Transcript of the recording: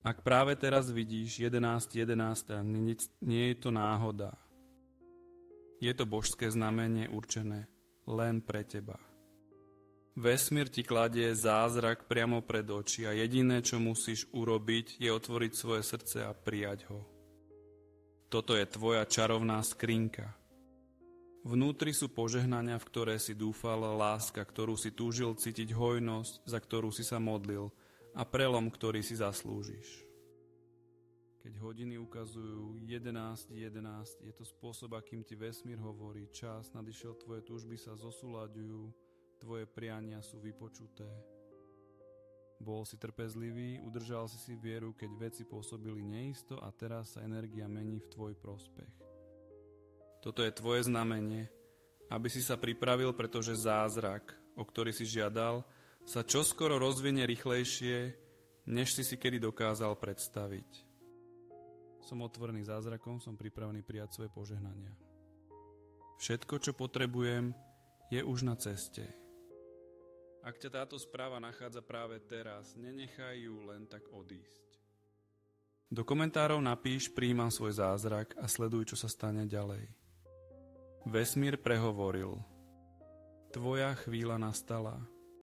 Ak práve teraz vidíš 11.11, nie je to náhoda. Je to božské znamenie určené len pre teba. Vesmír ti kladie zázrak priamo pred oči a jediné, čo musíš urobiť, je otvoriť svoje srdce a prijať ho. Toto je tvoja čarovná skrinka. Vnútri sú požehnania, v ktoré si dúfal, láska, ktorú si túžil cítiť, hojnosť, za ktorú si sa modlil a prelom, ktorý si zaslúžiš. Keď hodiny ukazujú 11.11, je to spôsob, akým ti vesmír hovorí, čas nadišiel, tvoje túžby sa zosúľaďujú, tvoje priania sú vypočuté. Bol si trpezlivý, udržal si vieru, keď veci pôsobili neisto a teraz sa energia mení v tvoj prospech. Toto je tvoje znamenie, aby si sa pripravil, pretože zázrak, o ktorý si žiadal, sa čoskoro rozvinie rýchlejšie, než si kedy dokázal predstaviť. Som otvorený zázrakom, som pripravený prijať svoje požehnania. Všetko, čo potrebujem, je už na ceste. Ak ťa táto správa nachádza práve teraz, nenechaj ju len tak odísť. Do komentárov napíš, prijímam svoj zázrak a sleduj, čo sa stane ďalej. Vesmír prehovoril. Tvoja chvíľa nastala.